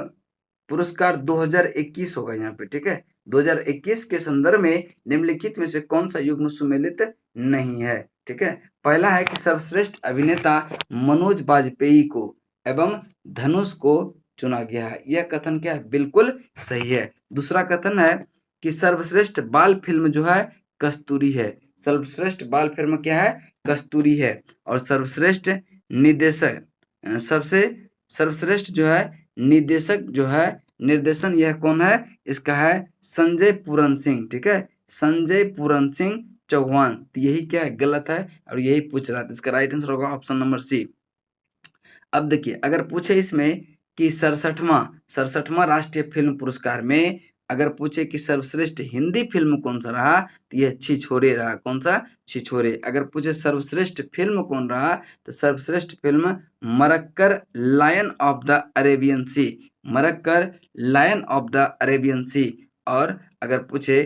पुरस्कार 2021 होगा यहाँ पे। ठीक है, 2021 के संदर्भ में निम्नलिखित में से कौन सा युग्म सुमेलित नहीं है? ठीक है, पहला है कि सर्वश्रेष्ठ अभिनेता मनोज बाजपेयी को एवं धनुष को चुना गया है। यह कथन क्या है? बिल्कुल सही है। दूसरा कथन है कि सर्वश्रेष्ठ बाल फिल्म जो है कस्तूरी है। सर्वश्रेष्ठ बाल फिल्म क्या है? कस्तूरी है। और सर्वश्रेष्ठ निर्देशक, सबसे सर्वश्रेष्ठ जो है निर्देशक जो है, निर्देशन यह कौन है? इसका है संजय पूरन सिंह। ठीक है, संजय पूरन सिंह चौहान। तो यही क्या है? गलत है, और यही पूछ रहा था। इसका राइट आंसर होगा ऑप्शन नंबर सी। अब देखिए, अगर पूछे इसमें कि 67वां राष्ट्रीय फिल्म पुरस्कार में अगर पूछे कि सर्वश्रेष्ठ हिंदी फिल्म कौन सा रहा, तो यह छिछोरे रहा। कौन सा? छिछोरे। अगर पूछे सर्वश्रेष्ठ फिल्म कौन रहा, तो सर्वश्रेष्ठ film Marakkar lion of the Arabian sea, Marakkar lion of the Arabian sea. और अगर पूछे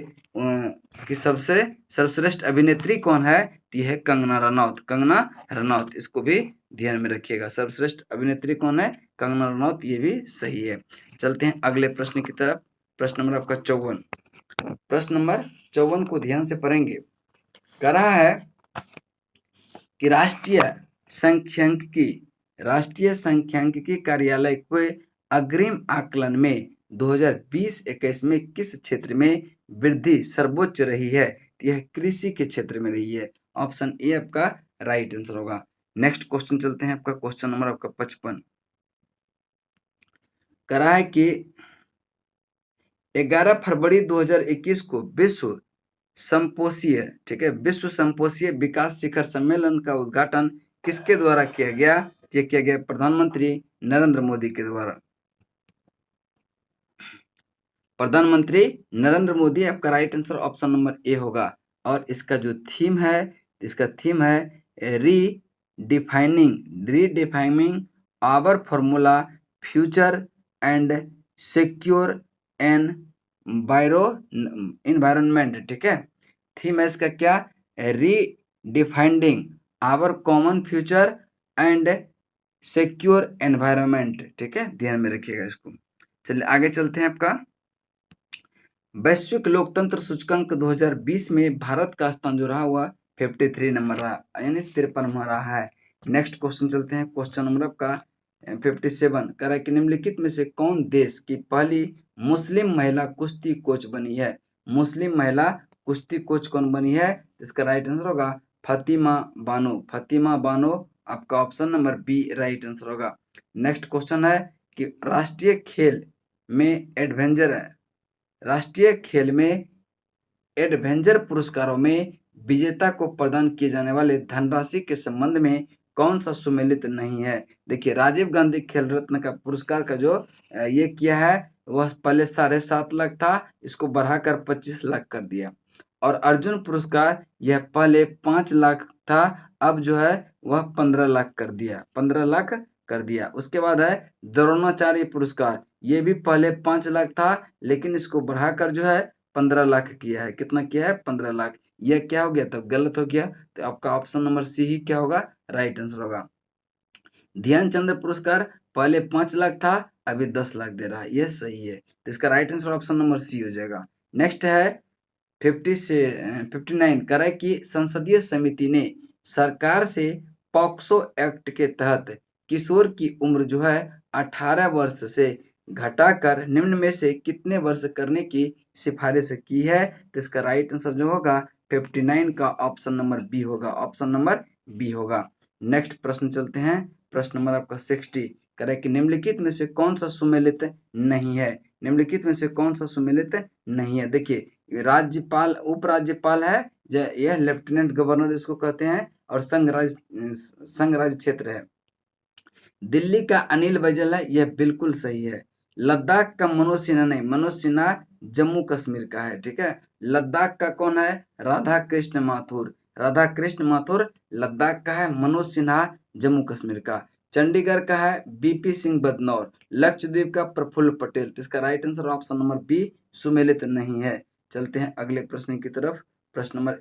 कि सबसे सर्वश्रेष्ठ अभिनेत्री कौन है, तो यह है कंगना रनौत। कंगना रनौत, इसको भी ध्यान में रखिएगा। सर्वश्रेष्ठ अभिनेत्री कौन है? कंगना रनौत। ये भी सही है। चलते हैं अगले प्रश्न की तरफ। प्रश्न नंबर आपका 54। प्रश्न नंबर 54 को ध्यान से पढ़ेंगे। कह रहा है कि राष्ट्रीय सांख्यिकी कार्यालय के अग्रिम आकलन में 2020-21 में किस क्षेत्र में वृद्धि सर्वोच्च रही है? यह कृषि के क्षेत्र में रही है। ऑप्शन ए आपका राइट आंसर होगा। नेक्स्ट क्वेश्चन चलते हैं, आपका क्वेश्चन नंबर आपका 55 कह रहा है कि 11 फरवरी 2021 को विश्व संपोषीय, ठीक है, विश्व संपोषीय विकास शिखर सम्मेलन का उद्घाटन किसके द्वारा किया गया? ये किया गया प्रधानमंत्री नरेंद्र मोदी के द्वारा। प्रधानमंत्री नरेंद्र मोदी आपका right answer option number A होगा। और इसका जो थीम है, इसका थीम है redefining our formula future and secure environment. ठीक है, थीम है इसका क्या? Redefining our common future and secure environment. ठीक है, ध्यान में रखिएगा इसको। चलिए आगे चलते हैं। आपका वैश्विक लोकतंत्र सूचकांक 2020 में भारत का स्थान जो रहा हुआ 53 नंबर रहा, यानी 53वां रहा है। नेक्स्ट क्वेश्चन चलते हैं, क्वेश्चन नंबर आपका 57 कह रहा है कि निम्नलिखित में से कौन देश की पहली मुस्लिम महिला कुश्ती कोच बनी है? मुस्लिम महिला कुश्ती कोच कौन बनी है? इसका राइट आंसर होगा फातिमा बानो। फातिमा बानो आपका option number B right answer होगा। नेक्स्ट क्वेश्चन है कि राष्ट्रीय खेल में एडवेंचर पुरस्कारों में विजेता को प्रदान किए जाने वाले धनराशि के संबंध में कौन सा सुमेलित नहीं है? देखिए, राजीव गांधी खेल रत्न का पुरस्कार का जो ये किया है वह पहले 7.5 लाख था, इसको बढ़ाकर 25 लाख कर दिया। और अर्जुन पुरस्कार यह पहले 5 लाख था, अब जो है वह 15 लाख कर दिया, 15 लाख कर दिया। उसके बाद है द्रोणाचार्य पुरस्कार, ये भी पहले 5 लाख था, लेकिन इसको बढ़ाकर जो है 15 लाख किया है। कितना किया है? 15 लाख। यह क्या हो गया? तब गलत हो गया, तो आपका ऑप्शन नंबर सी ही क्या होगा? राइट आंसर होगा। ध्यानचंद पुरस्कार पहले 5 लाख था, अभी 10 लाख दे रहा है, यह सही है। तो इसका right answer option number C हो जाएगा। नेक्स्ट है 59 कह रहा है कि संसदीय समिति ने सरकार से पॉक्सो एक्ट के तहत किशोर की उम्र जो है 18 वर्ष से घटाकर निम्न में से कितने वर्ष करने की सिफारिश की है? तो इसका राइट आंसर जो होगा 59 का ऑप्शन नंबर बी होगा, ऑप्शन नंबर बी होगा। नेक्स्ट प्रश्न चलते हैं, प्रश्न नंबर आपका 60 कह रहा है कि निम्नलिखित में से कौन सा सुमेलित नहीं है? निम्नलिखित में से कौन सा सुमेलित नहीं है? देखिए, राज्यपाल, उपराज्यपाल है, यह लेफ्टिनेंट गवर्नर इसको कहते हैं, और संघ राज्य क्षेत्र है। दिल्ली का अनिल बैजल है, यह बिल्कुल सही है। लद्दाख का मनोज सिन्हा नहीं, मनोज सिन्हा जम्मू कश्मीर का है, ठीक है। लद्दाख का कौन है? राधा कृष्ण माथुर, राधा कृष्ण माथुर लद्दाख का है। मनोज सिन्हा जम्मू कश्मीर का। चंडीगढ़ का है बीपी सिंह बदनौर। लक्षद्वीप का प्रफुल्ल पटेल। तो इसका right answer option number B सुमेलित नहीं है। चलते हैं अगले प्रश्न की तरफ, प्रश्न नंबर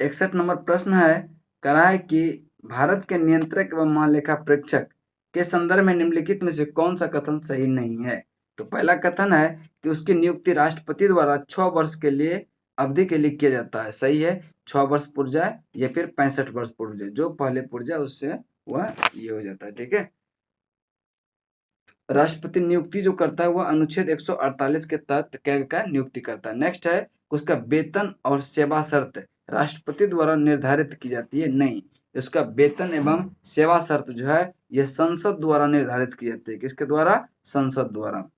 61 नंबर प्रश्न है, कह रहा है कि भारत के नियंत्रक एवं महालेखा परीक्षक के संदर्भ में निम्नलिखित में से कौन सा कथन सही नहीं है? तो पहला कथन है कि उसकी नियुक्ति राष्ट्रपति द्वारा 6 वर्ष के लिए अवधि के लिए किया जाता है। सही है, 6 वर्ष पूर जाए या फिर 65 वर्ष पूर जाए, जो पहले पूर जाए उससे वह ये हो जाता है, ठीक है। राष्ट्रपति नियुक्ति जो करता है वह अनुच्छेद 148 के तहत कैग का नियुक्ति करता है। नेक्स्ट है, उसका वेतन और सेवा शर्त राष्ट्रपति द्वारा निर्धारित की जाती है? नहीं, इसका वेतन एवं सेवा शर्त जो है यह संसद द्वारा निर्धारित की जाती है। किसके द्वारा? संसद द्वारा।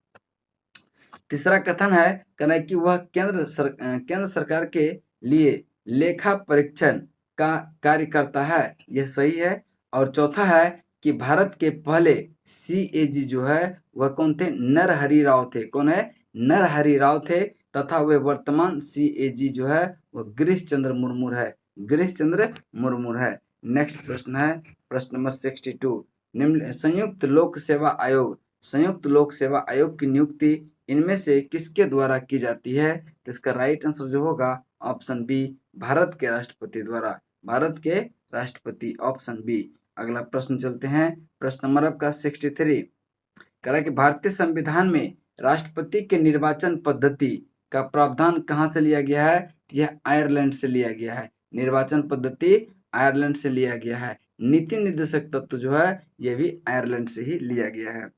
तीसरा कथन है, कहना है कि वह केंद्र सरकार के लिए लेखा परीक्षण का कार्य करता है, यह सही है। और चौथा है कि भारत के पहले सीएजी जो है वह कौन थे? नरहरि राव थे। कौन है? नरहरि राव थे, तथा वे वर्तमान सीएजी जो है वह गिरीश चंद्र मुर्मू है, गिरीश चंद्र मुर्मू है। नेक्स्ट प्रश्न है, प्रश्न नंबर 62, निम्न संयुक्त लोक सेवा आयोग, संयुक्त लोक सेवा आयोग की नियुक्ति इनमें से किसके द्वारा की जाती है? तो इसका राइट आंसर जो होगा ऑप्शन बी, भारत के राष्ट्रपति द्वारा, भारत के राष्ट्रपति, ऑप्शन बी। अगला प्रश्न चलते हैं, प्रश्न नंबर आपका 63, कह रहा है कि भारतीय संविधान में राष्ट्रपति के निर्वाचन पद्धति का प्रावधान कहाँ से लिया गया है? यह आयरलैंड से लिया गया है। निर्वाचन पद्धति आयरलैंड से लिया गया है। नीति निर्देशक तत्व जो है यह भी आयरलैंड से ही लिया गया है।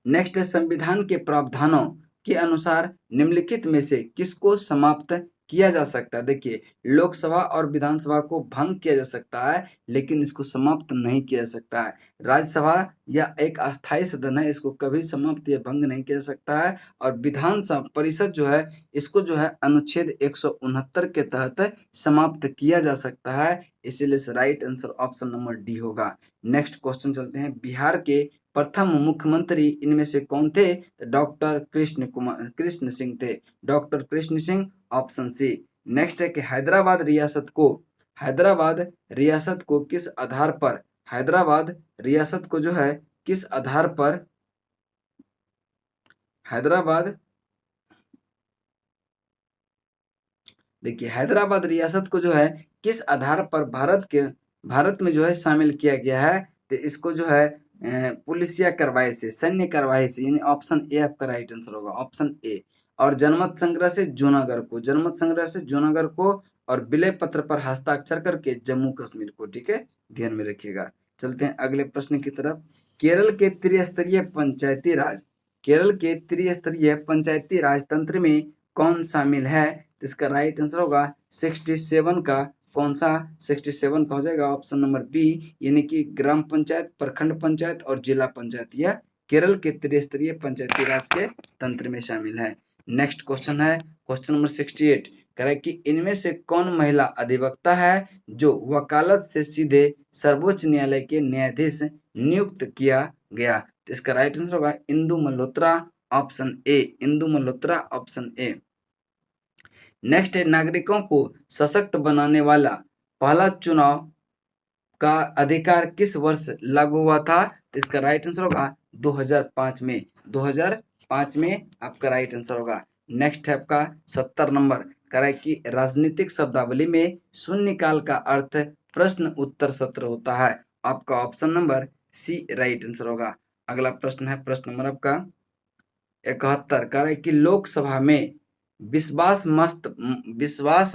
नेक्स्ट है, संविधान के प्रावधानों के अनुसार निम्नलिखित में से किसको समाप्त किया जा सकता है? देखिए, लोकसभा और विधानसभा को भंग किया जा सकता है, लेकिन इसको समाप्त नहीं किया जा सकता है। राज्यसभा या एक अस्थायी सदन है, इसको कभी समाप्त या भंग नहीं किया जा सकता है। और विधानसभा परिषद जो है इसको जो है अनुच्छेद 169 के तहत समाप्त किया जा सकता है, इसीलिए right answer option number D होगा। नेक्स्ट क्वेश्चन चलते हैं, बिहार के प्रथम मुख्यमंत्री इनमें से कौन थे? डॉक्टर कृष्ण सिंह थे, doctor Krishna Singh, option C. Next है कि हैदराबाद रियासत को किस आधार पर, हैदराबाद रियासत को जो है किस आधार पर, हैदराबाद, देखिए हैदराबाद रियासत को जो है किस आधार पर भारत में जो है शामिल किया गया है? तो इसको जो है पुलिसिया कार्रवाई से, सैन्य कार्रवाई से, यानी ऑप्शन ए आपका राइट आंसर होगा, ऑप्शन ए। और जनमत संग्रह से जूनागढ़ को, और विलय पत्र पर हस्ताक्षर करके जम्मू कश्मीर को, ठीक है, ध्यान में रखिएगा। चलते हैं अगले प्रश्न की तरफ, केरल के त्रिस्तरीय पंचायती राज तंत्र में कौन शामिल है? इसका राइट आंसर होगा 67 का, कौन सा? 67 का हो जाएगा ऑप्शन नंबर बी, यानी कि ग्राम पंचायत, प्रखंड पंचायत और जिला पंचायत, यह केरल के त्रिस्तरीय पंचायती राज के तंत्र में शामिल है। नेक्स्ट क्वेश्चन है, क्वेश्चन नंबर 68 कह रहा है कि इनमें से कौन महिला अधिवक्ता है जो वकालत से सीधे सर्वोच्च न्यायालय के न्यायाधीश नियुक्त किया गया? तो इसका राइट आंसर होगा Indu Malhotra, option A, Indu Malhotra, option A. Next है, नागरिकों को सशक्त बनाने वाला पहला चुनाव का अधिकार किस वर्ष लागू हुआ था? तो इसका राइट आंसर होगा 2005 में, 2005 में आपका राइट आंसर होगा। नेक्स्ट है आपका 70 नंबर, कह रहा है कि राजनीतिक शब्दावली में शून्यकाल का अर्थ प्रश्न उत्तर सत्र होता है। आपका option number C right answer होगा। अगला प्रश्न है प्रश्न नंबर आपका 71, कह रहा है कि लोकसभा में विश्वास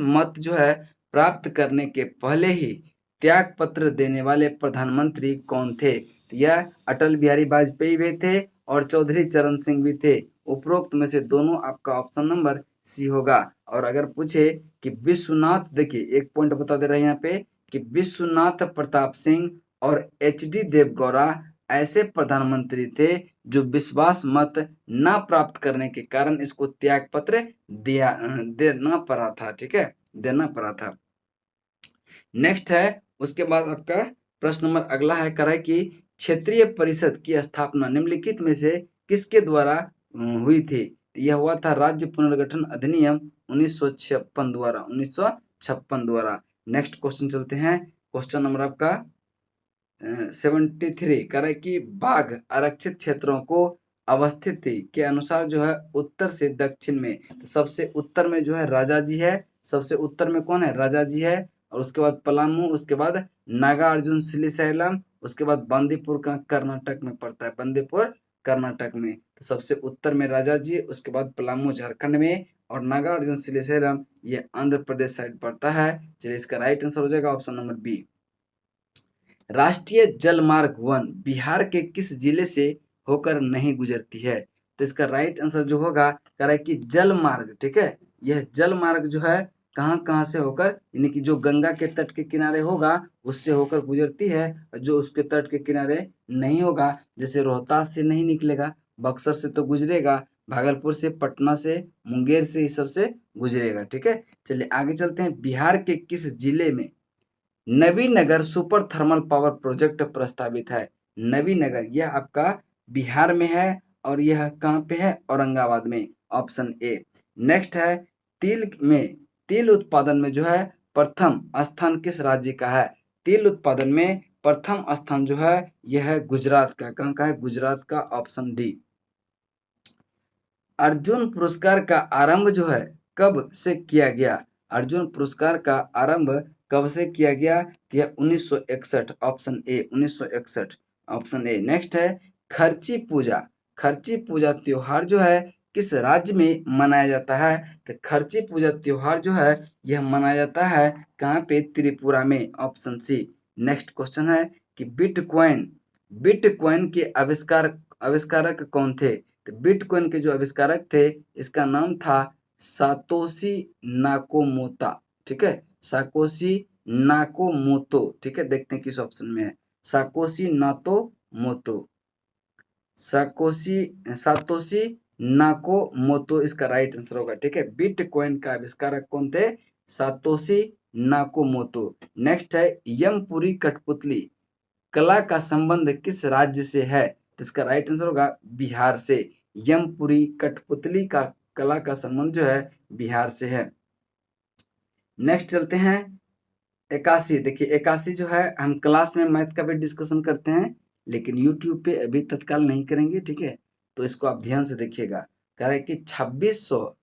मत जो है प्राप्त करने के पहले ही त्याग पत्र देने वाले प्रधानमंत्री कौन थे? यह अटल बिहारी वाजपेयी भी थे और चौधरी चरण सिंह भी थे। उपरोक्त में से दोनों आपका ऑप्शन नंबर सी होगा। और अगर पूछे कि विश्वनाथ, देखिए एक पॉइंट बता दे रहे हैं यहाँ पे कि विश्वनाथ प्रताप सिंह और एच.डी. देवगौड़ा ऐसे प्रधानमंत्री थे जो विश्वास मत न प्राप्त करने के कारण इसको त्याग पत्र देना पड़ा था। ठीक है, देना पड़ा था। नेक्स्ट है, उसके बाद आपका प्रश्न नंबर अगला है, कह रहा है कि क्षेत्रीय परिषद की स्थापना निम्नलिखित में से किसके द्वारा हुई थी? यह हुआ था राज्य पुनर्गठन अधिनियम 1956 द्वारा, 1956 द्वारा। नेक्स्ट क्वेश्चन चलते हैं, क्वेश्चन नंबर आपका 73, कह रहा है कि बाघ आरक्षित क्षेत्रों को अवस्थिति के अनुसार जो है उत्तर से दक्षिण में, तो सबसे उत्तर में जो है राजाजी है, सबसे उत्तर में कौन है? राजाजी है। और उसके बाद पलामू, उसके बाद नागार्जुन सिलीसैलम, उसके बाद बंदीपुर का कर्नाटक में पड़ता है, बंदीपुर कर्नाटक में। तो सबसे उत्तर में राजाजी, उसके बाद पलामू झारखंड में, और नागार्जुन सिलीसैलम ये आंध्र प्रदेश साइड पड़ता है। चलिए इसका राइट आंसर हो जाएगा ऑप्शन नंबर बी। राष्ट्रीय जलमार्ग 1 बिहार के किस जिले से होकर नहीं गुजरती है? तो इसका राइट आंसर जो होगा, कह रहा है कि जलमार्ग, ठीक है, यह जलमार्ग जो है कहाँ कहाँ से होकर, यानी कि जो गंगा के तट के किनारे होगा उससे होकर गुजरती है, और जो उसके तट के किनारे नहीं होगा, जैसे रोहतास से नहीं निकलेगा, बक्सर से तो गुजरेगा, भागलपुर से, पटना से, मुंगेर से, इस सब से गुजरेगा। ठीक है, चलिए आगे चलते हैं। बिहार के किस जिले में Navinagar super thermal power project प्रस्तावित है? नवीनगर यह आपका बिहार में है, और यह कहाँ पे है? औरंगाबाद में, ऑप्शन ए। नेक्स्ट है, तिल उत्पादन में जो है प्रथम स्थान किस राज्य का है? तिल उत्पादन में प्रथम स्थान जो है यह है गुजरात का। कहाँ का है? गुजरात का, ऑप्शन डी। अर्जुन पुरस्कार का आरंभ जो है कब से किया गया? अर्जुन पुरस्कार का आरंभ कब से किया गया? यह 1961, option A, 1961, option A. Next है, खर्ची पूजा, खर्ची पूजा त्योहार जो है किस राज्य में मनाया जाता है? तो खर्ची पूजा त्योहार जो है यह मनाया जाता है कहाँ पे? त्रिपुरा में, ऑप्शन सी। नेक्स्ट क्वेश्चन है कि बिटकॉइन के आविष्कारक कौन थे? तो बिटकॉइन के जो आविष्कारक थे इसका नाम था सातोशी नाकोमोतो। ठीक है, साकोशी नाकोमोतो। ठीक है, देखते हैं किस ऑप्शन में है। साकोशी नातोमोतो, सातोशी नाकोमोतो इसका राइट आंसर होगा। ठीक है, बिटकॉइन का आविष्कारक कौन थे? सातोशी नाकोमोतो। नेक्स्ट है, यमपुरी कठपुतली कला का संबंध किस राज्य से है? तो इसका राइट आंसर होगा बिहार से। यमपुरी कठपुतली का कला का संबंध जो है बिहार से है। नेक्स्ट चलते हैं 81। देखिए 81 जो है हम क्लास में मैथ का भी डिस्कशन करते हैं, लेकिन यूट्यूब पे अभी तत्काल नहीं करेंगे। ठीक है, तो इसको आप ध्यान से देखिएगा। कह रहा है कि 2600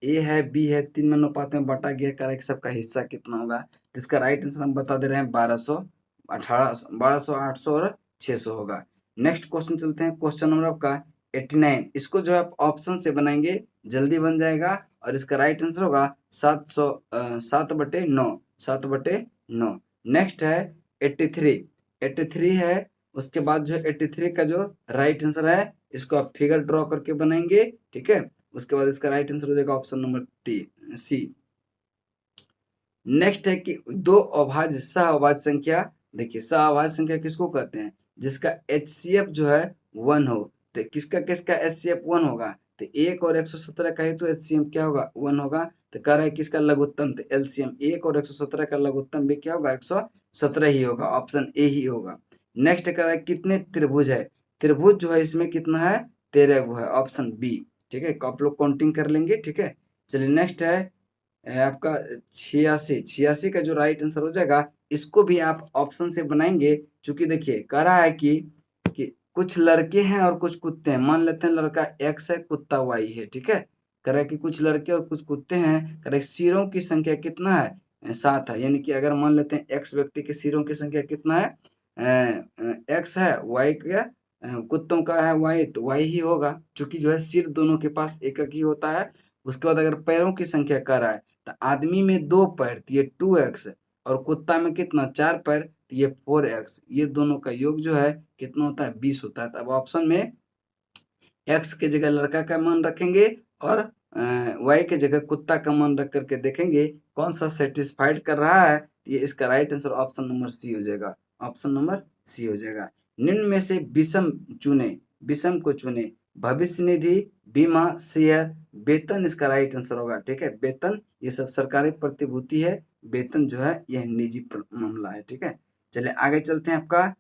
ए है, बी है, 3 में अनुपात में बांटा गया, कह रहा है कि सबका हिस्सा कितना होगा? इसका राइट आंसर हम बता दे रहे हैं 1200, 1200, 800 और 600 होगा। नेक्स्ट क्वेश्चन चलते हैं, क्वेश्चन नंबर आपका 89। इसको जो आप ऑप्शन से बनाएंगे जल्दी बन जाएगा, और इसका राइट आंसर होगा 7/9, 7/9। नेक्स्ट है 83, 83 है। उसके बाद जो 83 का जो राइट आंसर है इसको आप फिगर ड्रॉ करके बनाएंगे। ठीक है, उसके बाद इसका राइट आंसर हो जाएगा ऑप्शन नंबर सी। नेक्स्ट है कि दो अभाज्य सह अभाज्य संख्या, देखिए सह अभाज्य संख्या किसको कहते हैं? जिसका HCF जो है 1 हो। तो किसका किसका HCF 1 होगा? तो 1 और 117 का ही तो एचसीएम क्या होगा 1 होगा। तो कह रहा है किसका लघुत्तम, तो एलसीएम 1 और 117 का लघुत्तम भी क्या होगा 117 ही होगा, ऑप्शन ए ही होगा। नेक्स्ट कह रहा है कितने त्रिभुज है, त्रिभुज जो है इसमें कितना है 13 गो है, ऑप्शन बी। ठीक है, आप लोग काउंटिंग कर लेंगे। ठीक है, चलिए नेक्स्ट है आपका 86 का जो राइट आंसर हो जाएगा, इसको भी आप ऑप्शन से बनाएंगे। चूंकि देखिए कह रहा है कि कुछ लड़के हैं और कुछ कुत्ते हैं। मान लेते हैं लड़का एक्स है, कुत्ता वाई है। ठीक है, कह रहा है कि कुछ लड़के और कुछ कुत्ते हैं, कह रहा है सिरों की संख्या कितना है 7 है। यानी कि अगर मान लेते हैं एक्स व्यक्ति के सिरों की संख्या कितना है एक्स है, वाई का कुत्तों का है वाई, तो वाई ही होगा, चूंकि जो है सिर दोनों के पास एक एक ही होता है। उसके बाद अगर पैरों की संख्या कह रहा है तो आदमी में 2 पैर तो ये 2x, और कुत्ता में कितना 4 पैर तो ये 4x। ये दोनों का योग जो है कितना होता है 20 होता है। तो अब ऑप्शन में x के जगह लड़का का मान रखेंगे और y के जगह कुत्ता का मान रख करके देखेंगे कौन सा सेटिस्फाइड कर रहा है। ये इसका right answer option number C हो जाएगा, ऑप्शन नंबर सी हो जाएगा। निम्न में से विषम चुने, विषम को चुने, भविष्य निधि, बीमा, शेयर, वेतन इसका राइट आंसर होगा। ठीक है, वेतन ये सब सरकारी प्रतिभूति है, वेतन जो है यह निजी मामला है। ठीक है, चलिए आगे चलते हैं। आपका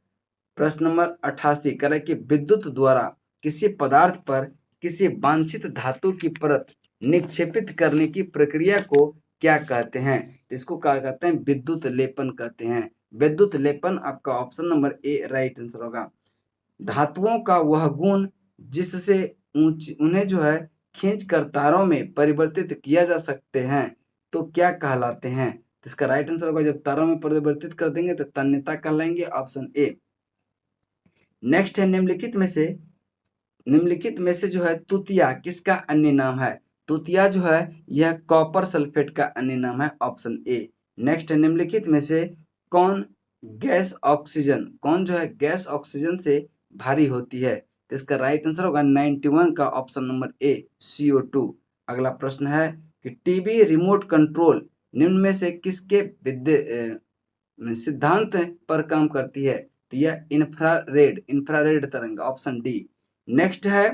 प्रश्न नंबर 88 कह रहा है कि विद्युत द्वारा किसी पदार्थ पर किसी वांछित धातु की परत निक्षेपित करने की प्रक्रिया को क्या कहते हैं। तो इसको क्या कहते हैं विद्युत लेपन कहते हैं। विद्युत लेपन आपका ऑप्शन नंबर ए राइट आंसर होगा। धातुओं का वह गुण जिससे उन्हें जो है खींच कर तारों में परिवर्तित किया जा सकते हैं तो क्या कहलाते हैं। तो इसका राइट आंसर होगा जब तारों में परिवर्तित कर देंगे तो तन्यता कहलाएंगे, ऑप्शन ए। नेक्स्ट है निम्नलिखित में से जो है तुतिया किसका अन्य नाम है। तुतिया जो है यह कॉपर सल्फेट का अन्य नाम है, ऑप्शन ए। नेक्स्ट है निम्नलिखित में से कौन कौन जो है गैस ऑक्सीजन से भारी होती है। तो इसका राइट आंसर होगा 91 का ऑप्शन नंबर ए CO2। अगला प्रश्न है कि टीवी रिमोट कंट्रोल निम्न में से किसके सिद्धांत पर काम करती है। तो यह इंफ्रारेड तरंग, ऑप्शन डी। नेक्स्ट है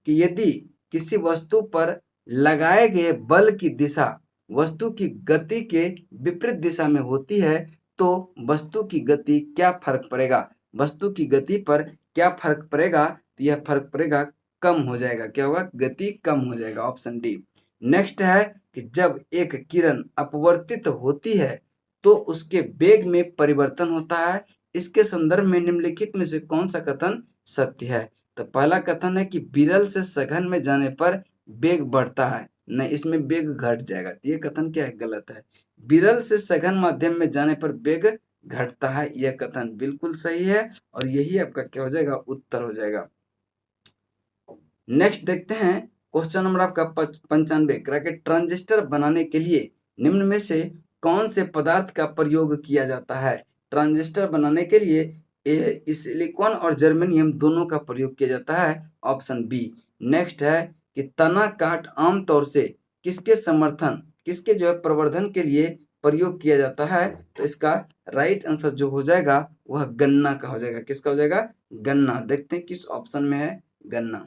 कि यदि किसी वस्तु पर लगाए गए बल की दिशा वस्तु की गति के विपरीत दिशा में होती है तो वस्तु की गति क्या फर्क पड़ेगा, वस्तु की गति पर क्या फर्क पड़ेगा। तो यह फर्क पड़ेगा कम हो जाएगा, क्या होगा गति कम हो जाएगा, ऑप्शन डी। नेक्स्ट है कि जब एक किरण अपवर्तित होती है तो उसके वेग में परिवर्तन होता है। इसके संदर्भ में निम्नलिखित में से कौन सा कथन सत्य है। तो पहला कथन है कि विरल से सघन में जाने पर वेग बढ़ता है, नहीं इसमें वेग घट जाएगा। तो ये कथन क्या है गलत है। विरल से सघन माध्यम में जाने पर वेग घटता है, यह कथन बिल्कुल सही है और यही आपका क्या हो जाएगा उत्तर हो जाएगा। नेक्स्ट देखते हैं क्वेश्चन नंबर आपका 95 ट्रांजिस्टर बनाने के लिए निम्न में से कौन से पदार्थ का प्रयोग किया जाता है। ट्रांजिस्टर बनाने के लिए सिलिकॉन और जर्मेनियम दोनों का प्रयोग किया जाता है, ऑप्शन बी। नेक्स्ट है कि तना काठ आमतौर से किसके जो है प्रवर्धन के लिए प्रयोग किया जाता है। तो इसका राइट आंसर जो हो जाएगा वह गन्ना का हो जाएगा। किसका हो जाएगा गन्ना। देखते हैं किस ऑप्शन में है गन्ना।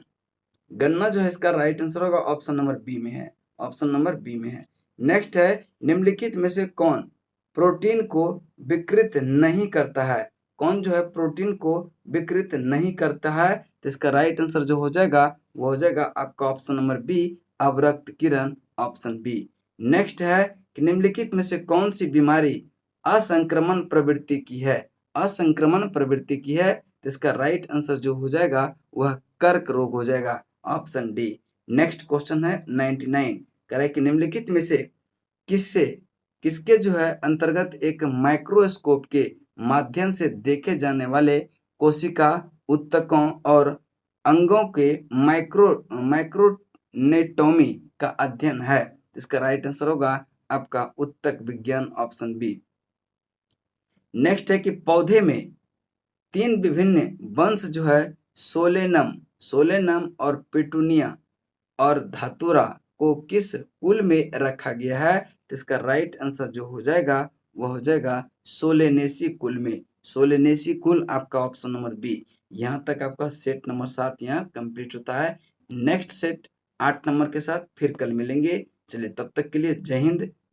गन्ना जो है इसका राइट आंसर होगा ऑप्शन नंबर बी में है, ऑप्शन नंबर बी में है। नेक्स्ट है निम्नलिखित में से कौन प्रोटीन को विकृत नहीं करता है। कौन जो है प्रोटीन को विकृत नहीं करता है। तो इसका राइट आंसर जो हो जाएगा वो हो जाएगा आपका ऑप्शन नंबर बी अवरक्त किरण, ऑप्शन बी। नेक्स्ट है कि निम्नलिखित में से कौन सी बीमारी असंक्रमण प्रवृत्ति की है, असंक्रमण प्रवृत्ति की है। तो इसका राइट आंसर जो हो जाएगा वह कर्क रोग हो जाएगा, ऑप्शन डी। नेक्स्ट क्वेश्चन है 99 कह रहा है कि निम्नलिखित में से किसके जो है अंतर्गत एक माइक्रोस्कोप के माध्यम से देखे जाने वाले कोशिका उत्तकों और अंगों के माइक्रोनेटोमी का अध्ययन है। इसका राइट आंसर होगा आपका उत्तक विज्ञान, ऑप्शन बी। नेक्स्ट है कि पौधे में 3 विभिन्न वंश जो है सोलेनम और पिटूनिया और धातुरा को किस कुल में रखा गया है। तो इसका राइट आंसर जो हो जाएगा वह हो जाएगा सोलेनेसी कुल में। सोलेनेसी कुल आपका ऑप्शन नंबर बी। यहाँ तक आपका सेट नंबर 7 यहाँ कंप्लीट होता है। नेक्स्ट सेट 8 नंबर के साथ फिर कल मिलेंगे। चलिए तब तक के लिए जय हिंद।